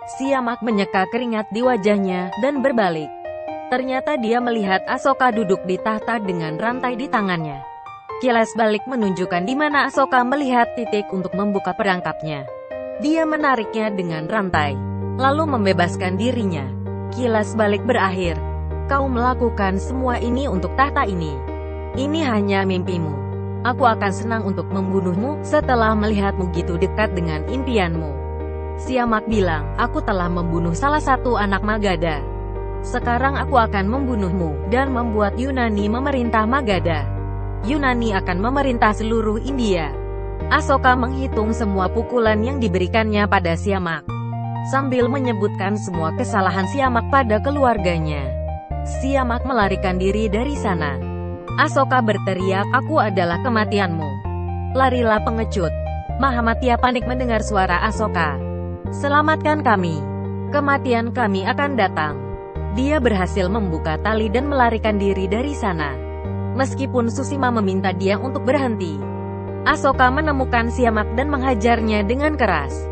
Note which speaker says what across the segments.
Speaker 1: Siamak menyeka keringat di wajahnya, dan berbalik. Ternyata dia melihat Asoka duduk di tahta dengan rantai di tangannya. Kilas balik menunjukkan di mana Asoka melihat titik untuk membuka perangkapnya. Dia menariknya dengan rantai, lalu membebaskan dirinya. Kilas balik berakhir. Kau melakukan semua ini untuk tahta ini. Ini hanya mimpimu. Aku akan senang untuk membunuhmu setelah melihatmu gitu dekat dengan impianmu. Siamak bilang, aku telah membunuh salah satu anak Magadha. Sekarang aku akan membunuhmu, dan membuat Yunani memerintah Magadha. Yunani akan memerintah seluruh India. Asoka menghitung semua pukulan yang diberikannya pada Siamak, sambil menyebutkan semua kesalahan Siamak pada keluarganya. Siamak melarikan diri dari sana. Asoka berteriak, aku adalah kematianmu. Larilah pengecut. Mahamadya panik mendengar suara Asoka. Selamatkan kami. Kematian kami akan datang. Dia berhasil membuka tali dan melarikan diri dari sana. Meskipun Susima meminta dia untuk berhenti, Asoka menemukan Siamak dan menghajarnya dengan keras.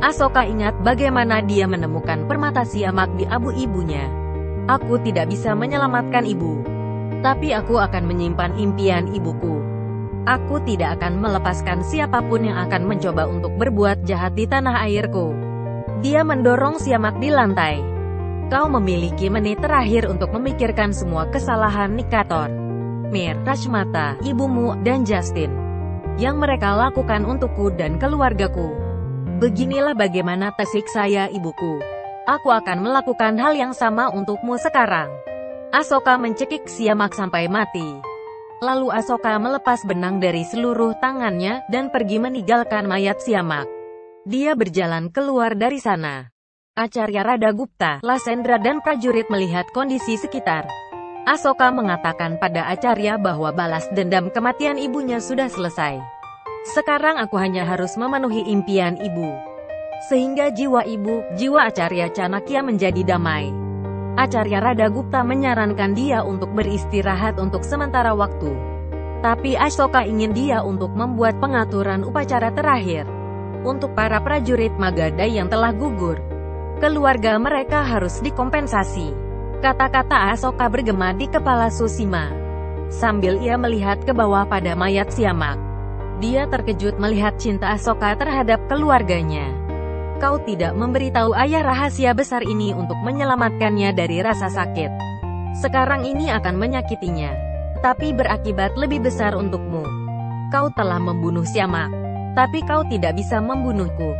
Speaker 1: Asoka ingat bagaimana dia menemukan permata Siamak di abu ibunya. Aku tidak bisa menyelamatkan ibu, tapi aku akan menyimpan impian ibuku. Aku tidak akan melepaskan siapapun yang akan mencoba untuk berbuat jahat di tanah airku. Dia mendorong Siamak di lantai. Kau memiliki menit terakhir untuk memikirkan semua kesalahan Nikator, Mir, Rashmata, ibumu, dan Justin yang mereka lakukan untukku dan keluargaku. Beginilah bagaimana tersiksa ya ibuku. Aku akan melakukan hal yang sama untukmu sekarang. Asoka mencekik Siamak sampai mati. Lalu Asoka melepas benang dari seluruh tangannya dan pergi meninggalkan mayat Siamak. Dia berjalan keluar dari sana. Acarya Radagupta, Lasendra dan prajurit melihat kondisi sekitar. Asoka mengatakan pada Acarya bahwa balas dendam kematian ibunya sudah selesai. Sekarang aku hanya harus memenuhi impian ibu. Sehingga jiwa ibu, jiwa Acarya Chanakya menjadi damai. Acarya Radagupta menyarankan dia untuk beristirahat untuk sementara waktu. Tapi Asoka ingin dia untuk membuat pengaturan upacara terakhir untuk para prajurit Magadha yang telah gugur. Keluarga mereka harus dikompensasi. Kata-kata Asoka bergema di kepala Susima. Sambil ia melihat ke bawah pada mayat Siamak, dia terkejut melihat cinta Asoka terhadap keluarganya. Kau tidak memberitahu ayah rahasia besar ini untuk menyelamatkannya dari rasa sakit. Sekarang ini akan menyakitinya, tapi berakibat lebih besar untukmu. Kau telah membunuh Siamak, tapi kau tidak bisa membunuhku.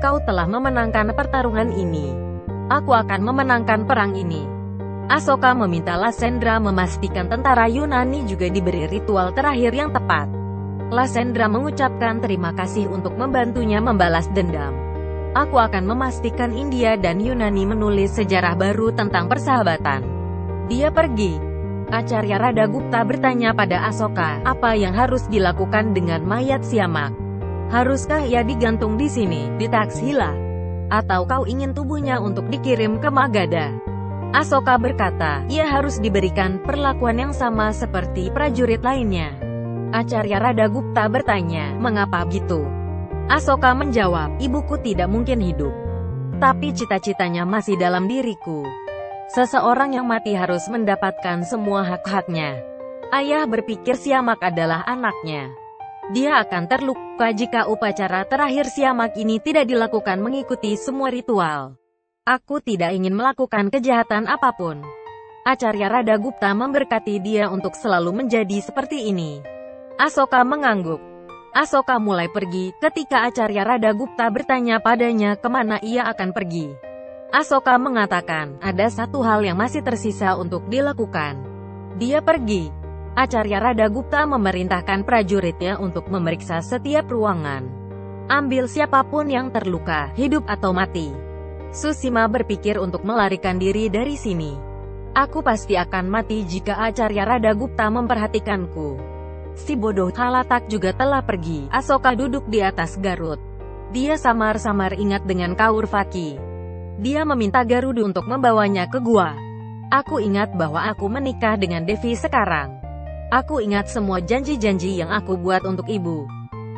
Speaker 1: Kau telah memenangkan pertarungan ini. Aku akan memenangkan perang ini. Asoka meminta Lasendra memastikan tentara Yunani juga diberi ritual terakhir yang tepat. Lasendra mengucapkan terima kasih untuk membantunya membalas dendam. Aku akan memastikan India dan Yunani menulis sejarah baru tentang persahabatan. Dia pergi. Acarya Radagupta bertanya pada Asoka, apa yang harus dilakukan dengan mayat Siamak? Haruskah ia digantung di sini, di Taksila? Atau kau ingin tubuhnya untuk dikirim ke Magadha? Asoka berkata, ia harus diberikan perlakuan yang sama seperti prajurit lainnya. Acarya Radagupta bertanya, mengapa gitu? Asoka menjawab, ibuku tidak mungkin hidup. Tapi cita-citanya masih dalam diriku. Seseorang yang mati harus mendapatkan semua hak-haknya. Ayah berpikir Siamak adalah anaknya. Dia akan terluka jika upacara terakhir Siamak ini tidak dilakukan mengikuti semua ritual. Aku tidak ingin melakukan kejahatan apapun. Acarya Radagupta memberkati dia untuk selalu menjadi seperti ini. Asoka mengangguk. Asoka mulai pergi, ketika Acarya Radagupta bertanya padanya kemana ia akan pergi. Asoka mengatakan, ada satu hal yang masih tersisa untuk dilakukan. Dia pergi. Acarya Radagupta memerintahkan prajuritnya untuk memeriksa setiap ruangan. Ambil siapapun yang terluka, hidup atau mati. Susima berpikir untuk melarikan diri dari sini. Aku pasti akan mati jika Acarya Radagupta memperhatikanku. Si bodoh Halatak juga telah pergi. Asoka duduk di atas Garut. Dia samar-samar ingat dengan Kaurvaki. Dia meminta Garuda untuk membawanya ke gua. Aku ingat bahwa aku menikah dengan Devi sekarang. Aku ingat semua janji-janji yang aku buat untuk ibu.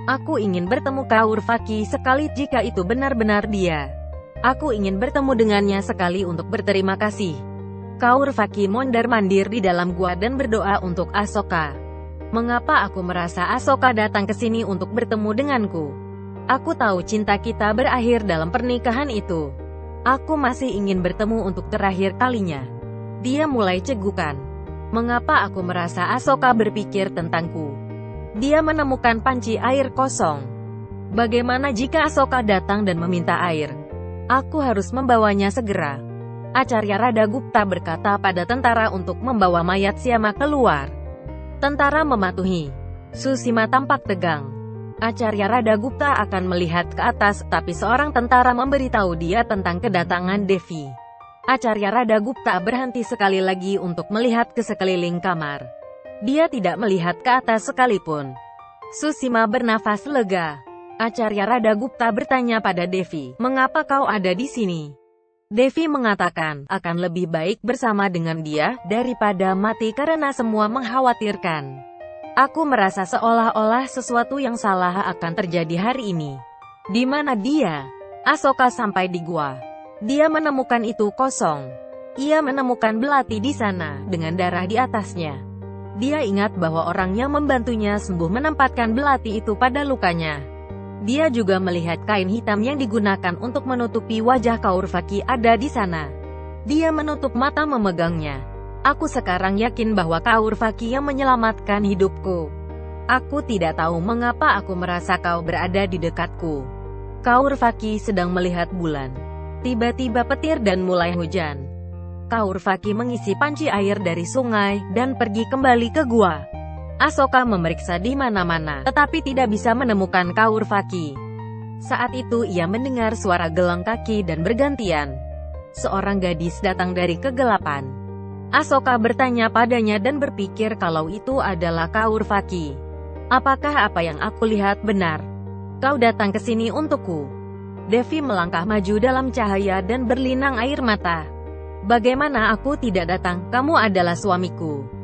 Speaker 1: Aku ingin bertemu Kaurvaki sekali jika itu benar-benar dia. Aku ingin bertemu dengannya sekali untuk berterima kasih. Kaurvaki mondar-mandir di dalam gua dan berdoa untuk Asoka. Mengapa aku merasa Asoka datang ke sini untuk bertemu denganku? Aku tahu cinta kita berakhir dalam pernikahan itu. Aku masih ingin bertemu untuk terakhir kalinya. Dia mulai cegukan. Mengapa aku merasa Asoka berpikir tentangku? Dia menemukan panci air kosong. Bagaimana jika Asoka datang dan meminta air? Aku harus membawanya segera. Acarya Radagupta berkata pada tentara untuk membawa mayat Syama keluar. Tentara mematuhi. Susima tampak tegang. Acarya Radagupta akan melihat ke atas, tapi seorang tentara memberitahu dia tentang kedatangan Devi. Acarya Radagupta berhenti sekali lagi untuk melihat ke sekeliling kamar. Dia tidak melihat ke atas sekalipun. Susima bernafas lega. Acarya Radagupta bertanya pada Devi, "Mengapa kau ada di sini?" Devi mengatakan, akan lebih baik bersama dengan dia, daripada mati karena semua mengkhawatirkan. Aku merasa seolah-olah sesuatu yang salah akan terjadi hari ini. Di mana dia? Asoka sampai di gua. Dia menemukan itu kosong. Ia menemukan belati di sana, dengan darah di atasnya. Dia ingat bahwa orang yang membantunya sembuh menempatkan belati itu pada lukanya. Dia juga melihat kain hitam yang digunakan untuk menutupi wajah Kaurvaki ada di sana. Dia menutup mata memegangnya. Aku sekarang yakin bahwa Kaurvaki yang menyelamatkan hidupku. Aku tidak tahu mengapa aku merasa kau berada di dekatku. Kaurvaki sedang melihat bulan. Tiba-tiba petir dan mulai hujan. Kaurvaki mengisi panci air dari sungai, dan pergi kembali ke gua. Asoka memeriksa di mana-mana, tetapi tidak bisa menemukan Kaurvaki. Saat itu ia mendengar suara gelang kaki dan bergantian. Seorang gadis datang dari kegelapan. Asoka bertanya padanya dan berpikir kalau itu adalah Kaurvaki. Apakah apa yang aku lihat benar? Kau datang ke sini untukku. Devi melangkah maju dalam cahaya dan berlinang air mata. Bagaimana aku tidak datang? Kamu adalah suamiku.